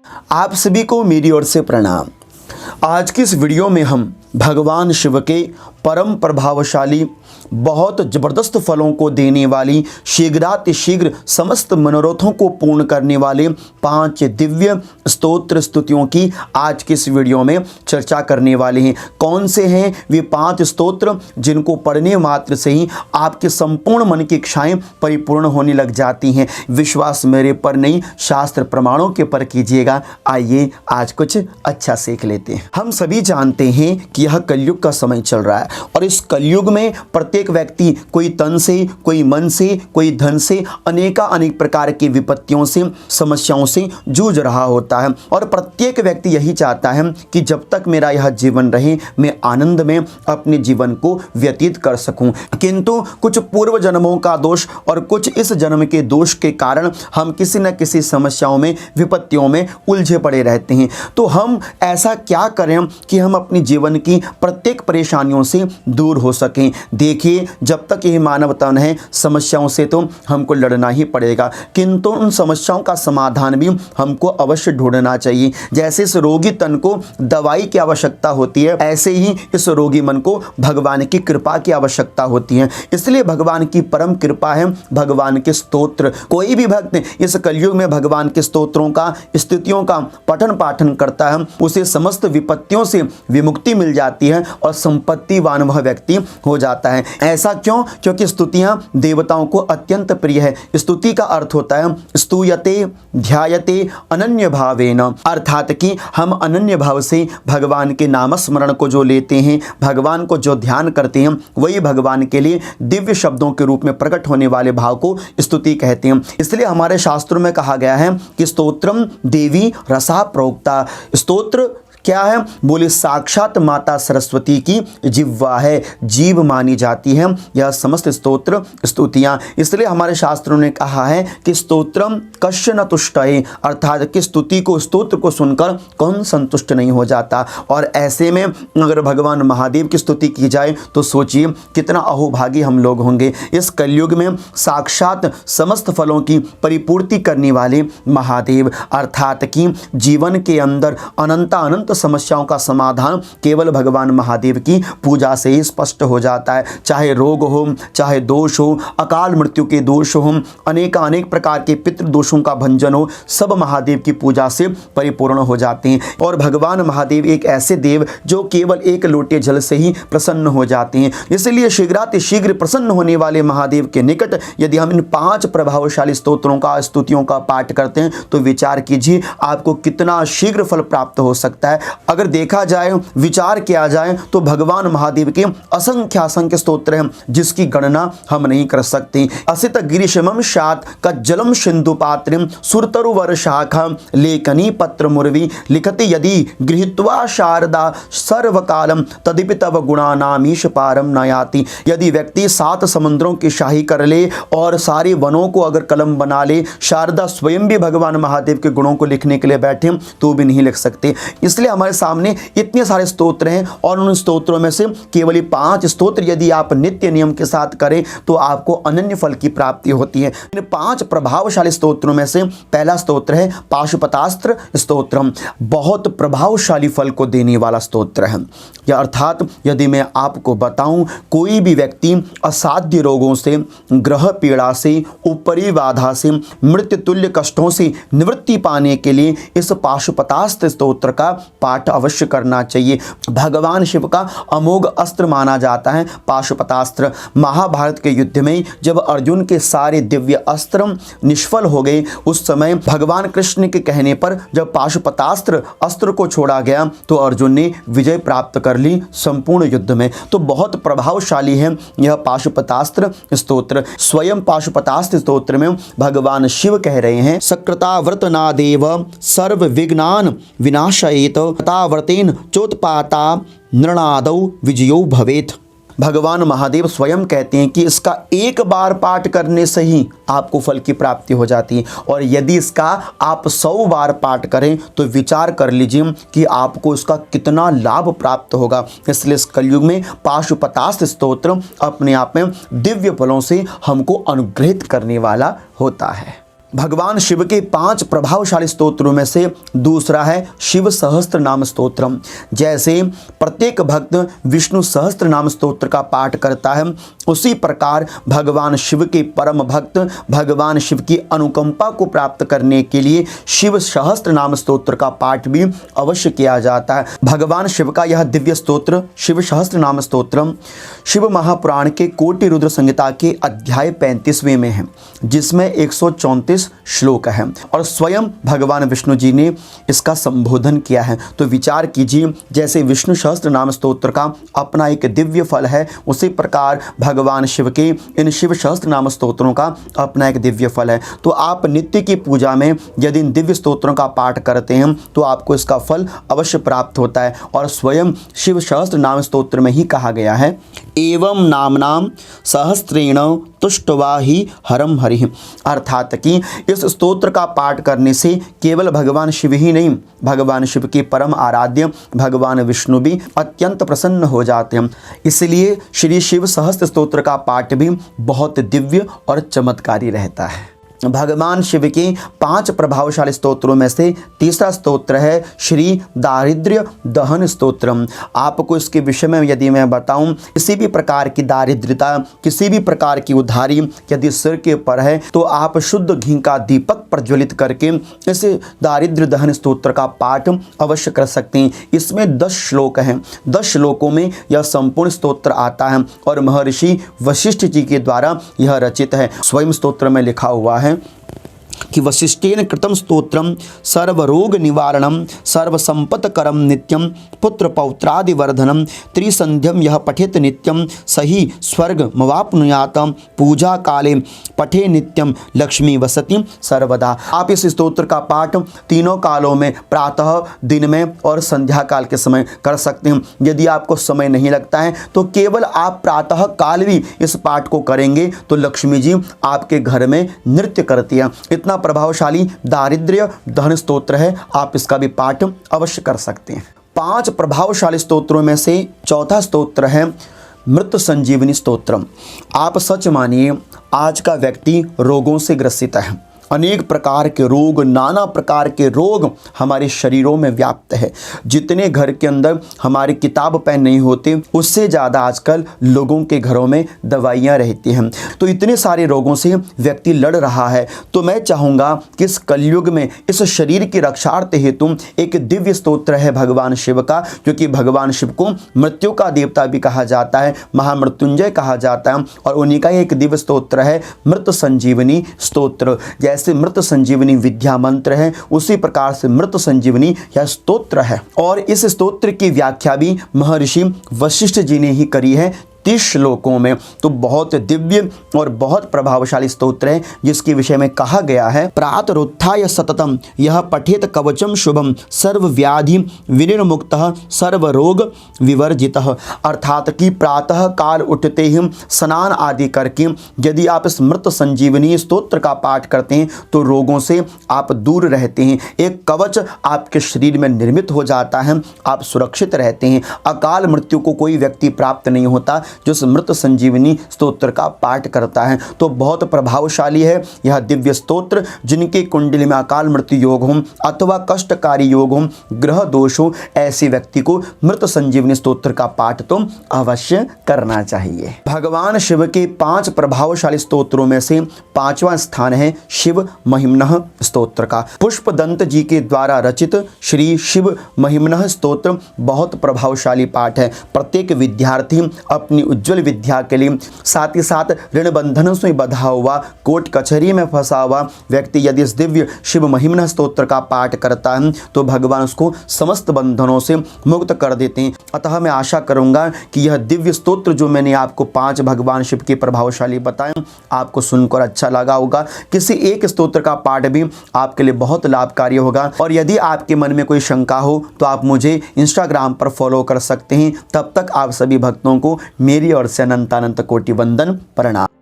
आप सभी को मेरी ओर से प्रणाम। आज की इस वीडियो में हम भगवान शिव के परम प्रभावशाली, बहुत जबरदस्त फलों को देने वाली, शीघ्रातिशीघ्र समस्त मनोरथों को पूर्ण करने वाले 5 दिव्य स्तोत्र स्तुतियों की आज की इस वीडियो में चर्चा करने वाले हैं। कौन से हैं वे 5 स्तोत्र जिनको पढ़ने मात्र से ही आपके संपूर्ण मन की इच्छाएं परिपूर्ण होने लग जाती हैं। विश्वास मेरे पर नहीं, शास्त्र प्रमाणों के पर कीजिएगा। आइए आज कुछ अच्छा सीख लेते हैं। हम सभी जानते हैं कि यह कलयुग का समय चल रहा है और इस कलयुग में प्रत्येक व्यक्ति कोई तन से, कोई मन से, कोई धन से अनेक प्रकार की विपत्तियों से, समस्याओं से जूझ रहा होता है और प्रत्येक व्यक्ति यही चाहता है कि जब तक मेरा यह जीवन रहे मैं आनंद में अपने जीवन को व्यतीत कर सकूं। किंतु कुछ पूर्व जन्मों का दोष और कुछ इस जन्म के दोष के कारण हम किसी न किसी समस्याओं में, विपत्तियों में उलझे पड़े रहते हैं। तो हम ऐसा क्या करें कि हम अपने जीवन की प्रत्येक परेशानियों से दूर हो सकें। देखिए, जब तक यह मानव तन है समस्याओं से तो हमको लड़ना ही पड़ेगा, किंतु उन समस्याओं का समाधान भी हमको अवश्य ढूंढना चाहिए। जैसे इस रोगी तन को दवाई की आवश्यकता होती है, ऐसे ही इस रोगी मन को भगवान की कृपा की आवश्यकता होती है। इसलिए भगवान की परम कृपा है भगवान के स्तोत्र। कोई भी भक्त इस कलयुग में भगवान के स्तोत्रों का, स्तुतियों का पठन पाठन करता है, उसे समस्त विपत्तियों से विमुक्ति मिल जाती है और संपत्तिवान वह व्यक्ति हो जाता है। ऐसा क्यों? क्योंकि स्तुतियां देवताओं को अत्यंत प्रिय है। स्तुति का अर्थ होता है स्तूयते ध्यायते अनन्य भावेन, अर्थात कि हम अनन्य भाव से भगवान के नाम स्मरण को जो लेते हैं, भगवान को जो ध्यान करते हैं, वही भगवान के लिए दिव्य शब्दों के रूप में प्रकट होने वाले भाव को स्तुति कहते हैं। इसलिए हमारे शास्त्रों में कहा गया है कि स्तोत्रम देवी रसा प्रोक्ता। स्तोत्र क्या है? बोले साक्षात माता सरस्वती की जिह्वा है, जीव मानी जाती है यह समस्त स्तोत्र स्तुतियां। इसलिए हमारे शास्त्रों ने कहा है कि स्तोत्रम कश्य न तुष्टये, अर्थात कि स्तुति को, स्तोत्र को सुनकर कौन संतुष्ट नहीं हो जाता। और ऐसे में अगर भगवान महादेव की स्तुति की जाए तो सोचिए कितना अहोभागी हम लोग होंगे। इस कलयुग में साक्षात समस्त फलों की परिपूर्ति करने वाले महादेव, अर्थात कि जीवन के अंदर अनंत समस्याओं का समाधान केवल भगवान महादेव की पूजा से ही स्पष्ट हो जाता है। चाहे रोग हो, चाहे दोष हो, अकाल मृत्यु के दोष हो, अनेक प्रकार के पितृ दोषों का भंजन हो, सब महादेव की पूजा से परिपूर्ण हो जाते हैं। और भगवान महादेव एक ऐसे देव जो केवल एक लोटे जल से ही प्रसन्न हो जाते हैं। इसलिए शीघ्र प्रसन्न होने वाले महादेव के निकट यदि हम इन 5 प्रभावशाली स्तोत्रों का, स्तुतियों का पाठ करते हैं तो विचार कीजिए आपको कितना शीघ्र फल प्राप्त हो सकता है। अगर देखा जाए, विचार किया जाए तो भगवान महादेव के असंख्य स्तोत्र हैं जिसकी गणना हम नहीं कर सकते। असित गिरिशमम शात कज्जलम सिंधु पात्रिम सुरतरुवर शाखा लेखनी पत्र मुरवी लिखति यदि गृहीत्वा शारदा सर्वकालम तदिपि तव गुणानामीश पारम न याति। यदि व्यक्ति 7 समुद्रों की शाही कर ले और सारे वनों को अगर कलम बना ले, शारदा स्वयं भी भगवान महादेव के गुणों को लिखने के लिए बैठे तो भी नहीं लिख सकते। इसलिए हमारे सामने इतने सारे स्तोत्र हैं और उन स्तोत्रों में से केवल 5 स्तोत्र यदि आप नित्य नियम के साथ करें तो आपको अनन्य फल की प्राप्ति होती है। इन 5 प्रभावशाली स्तोत्रों में से पहला स्तोत्र है पाशुपतास्त्र स्तोत्रम। बहुत प्रभावशाली फल को देने वाला स्तोत्र है या अर्थात यदि मैं आपको बताऊं, कोई भी व्यक्ति असाध्य रोगों से, ग्रह पीड़ा से, ऊपरी बाधा से, मृत्यु तुल्य कष्टों से निवृत्ति पाने के लिए इस पाशुपतास्त्र स्तोत्र का पाठ अवश्य करना चाहिए। भगवान शिव का अमोघ अस्त्र माना जाता है पाशुपतास्त्र। महाभारत के युद्ध में जब अर्जुन के सारे दिव्य अस्त्र निष्फल हो गए, उस समय भगवान कृष्ण के कहने पर जब पाशुपतास्त्र अस्त्र को छोड़ा गया तो अर्जुन ने विजय प्राप्त कर ली संपूर्ण युद्ध में। तो बहुत प्रभावशाली है यह पाशुपतास्त्र स्तोत्र। स्वयं पाशुपतास्त्र स्तोत्र में भगवान शिव कह रहे हैं सकृताव्रत नादेव सर्व विघ्नान विनाशयेत व्रतेन चोत्पाता नृणादौ विजयो भवेत। भगवान महादेव स्वयं कहते हैं कि इसका एक बार पाठ करने से ही आपको फल की प्राप्ति हो जाती है और यदि इसका आप 100 बार पाठ करें तो विचार कर लीजिए कि आपको इसका कितना लाभ प्राप्त होगा। इसलिए इस कलयुग में पाशुपतास्त्र स्तोत्र अपने आप में दिव्य फलों से हमको अनुग्रहित करने वाला होता है। भगवान शिव के 5 प्रभावशाली स्तोत्रों में से दूसरा है शिव सहस्त्र नाम स्तोत्रम। जैसे प्रत्येक भक्त विष्णु सहस्त्र नाम स्तोत्र का पाठ करता है, उसी प्रकार भगवान शिव के परम भक्त भगवान शिव की अनुकंपा को प्राप्त करने के लिए शिव सहस्त्र नाम स्तोत्र का पाठ भी अवश्य किया जाता है। भगवान शिव का यह दिव्य स्तोत्र शिव सहस्त्र नाम स्तोत्रम शिव महापुराण के कोटि रुद्र संहिता के अध्याय 35वें में है, जिसमें 134 श्लोक है और स्वयं भगवान विष्णु जी ने इसका संबोधन किया है। तो विचार कीजिए, जैसे विष्णु सहस्त्र नाम स्तोत्र का अपना एक दिव्य फल है, उसी प्रकार भगवान शिव के इन शिव सहस्त्र नाम स्तोत्रों का अपना एक दिव्य फल है। तो आप नित्य की पूजा में यदि इन दिव्य स्तोत्रों का पाठ करते हैं तो आपको इसका फल अवश्य प्राप्त होता है। और स्वयं शिव सहस्त्र नाम स्तोत्र में ही कहा गया है, एवं नामनाम सहस्त्रेण तुष्टवा ही हरम हरि, अर्थात कि इस स्तोत्र का पाठ करने से केवल भगवान शिव ही नहीं, भगवान शिव के परम आराध्य भगवान विष्णु भी अत्यंत प्रसन्न हो जाते हैं। इसलिए श्री शिव सहस्त्र स्तोत्र का पाठ भी बहुत दिव्य और चमत्कारी रहता है। भगवान शिव के 5 प्रभावशाली स्तोत्रों में से तीसरा स्तोत्र है श्री दारिद्र्य दहन स्तोत्रम। आपको इसके विषय में यदि मैं बताऊं, किसी भी प्रकार की दारिद्र्यता, किसी भी प्रकार की उधारी यदि सिर के ऊपर है तो आप शुद्ध घी का दीपक प्रज्वलित करके इस दारिद्र्य दहन स्तोत्र का पाठ अवश्य कर सकते हैं। इसमें 10 श्लोक हैं, 10 श्लोकों में यह संपूर्ण स्तोत्र आता है और महर्षि वशिष्ठ जी के द्वारा यह रचित है। स्वयं स्तोत्र में लिखा हुआ है कि वशिष्ठेन कृतं स्तोत्रम सर्वरोग निवारणम सर्वसंपत्करम नित्यम पुत्र पौत्रादि वर्धनम त्रिसंध्यम यह पठेत नित्यम सही स्वर्ग मवाप्नुयात पूजा काले पठे नित्यम लक्ष्मी वसति सर्वदा। आप इस स्तोत्र का पाठ तीनों कालों में, प्रातः, दिन में और संध्या काल के समय कर सकते हैं। यदि आपको समय नहीं लगता है तो केवल आप प्रातः काल भी इस पाठ को करेंगे तो लक्ष्मी जी आपके घर में नृत्य करती है। इतना प्रभावशाली दारिद्र्य दहन स्तोत्र है, आप इसका भी पाठ अवश्य कर सकते हैं। 5 प्रभावशाली स्तोत्रों में से चौथा स्तोत्र है मृत संजीवनी स्तोत्रम। आप सच मानिए, आज का व्यक्ति रोगों से ग्रसित है। अनेक प्रकार के रोग, नाना प्रकार के रोग हमारे शरीरों में व्याप्त है। जितने घर के अंदर हमारे किताब पेन नहीं होते, उससे ज़्यादा आजकल लोगों के घरों में दवाइयाँ रहती हैं। तो इतने सारे रोगों से व्यक्ति लड़ रहा है। तो मैं चाहूँगा कि इस कलयुग में इस शरीर की रक्षार्थ हेतु एक दिव्य स्तोत्र है भगवान शिव का, क्योंकि भगवान शिव को मृत्यु का देवता भी कहा जाता है, महामृत्युंजय कहा जाता है। और उन्हीं का एक दिव्य स्तोत्र है मृत संजीवनी स्तोत्र। जैसे मृत संजीवनी विद्या मंत्र है, उसी प्रकार से मृत संजीवनी यह स्तोत्र है। और इस स्तोत्र की व्याख्या भी महर्षि वशिष्ठ जी ने ही करी है 30 श्लोकों में। तो बहुत दिव्य और बहुत प्रभावशाली स्तोत्र है, जिसके विषय में कहा गया है, प्रातरुत्थाय सततम यह पठेत कवचम शुभम सर्व व्याधि विनिर्मुक्तः सर्व रोग विवर्जितः। अर्थात कि प्रातः काल उठते ही स्नान आदि करके यदि आप इस मृत संजीवनी स्तोत्र का पाठ करते हैं तो रोगों से आप दूर रहते हैं। एक कवच आपके शरीर में निर्मित हो जाता है, आप सुरक्षित रहते हैं। अकाल मृत्यु को कोई व्यक्ति प्राप्त नहीं होता जो इस मृत संजीवनी स्तोत्र का पाठ करता है। तो बहुत प्रभावशाली है यह दिव्य स्तोत्र। जिनके कुंडली में अकाल मृत्यु योग हो अथवा कष्टकारी योग हो, ग्रह दोष हो, ऐसे व्यक्ति को मृत संजीवनी स्तोत्र का पाठ तो अवश्य करना चाहिए। भगवान शिव के 5 प्रभावशाली स्तोत्रों में से 5वां स्थान है शिव महिम्नः स्तोत्र का। पुष्पदंत जी के द्वारा रचित श्री शिव महिम्नः स्तोत्र बहुत प्रभावशाली पाठ है। प्रत्येक विद्यार्थी अपनी उज्जवल विद्या के लिए, साथ ही साथ ऋण बंधनों से बंधा हुआ, कोर्ट कचहरी में फंसा हुआ व्यक्ति यदि इस दिव्य शिव महिम्नः स्तोत्र का पाठ करता है तो भगवान उसको समस्त बंधनों से मुक्त कर देते हैं। अतः मैं आशा करूंगा कि यह दिव्य स्तोत्र जो मैंने आपको 5 भगवान शिव के प्रभावशाली बताए, आपको सुनकर अच्छा लगा होगा। किसी एक स्तोत्र का पाठ भी आपके लिए बहुत लाभकारी होगा। और यदि आपके मन में कोई शंका हो तो आप मुझे इंस्टाग्राम पर फॉलो कर सकते हैं। तब तक आप सभी भक्तों को मेरी ओर से अनंत कोटि वंदन प्रणाम।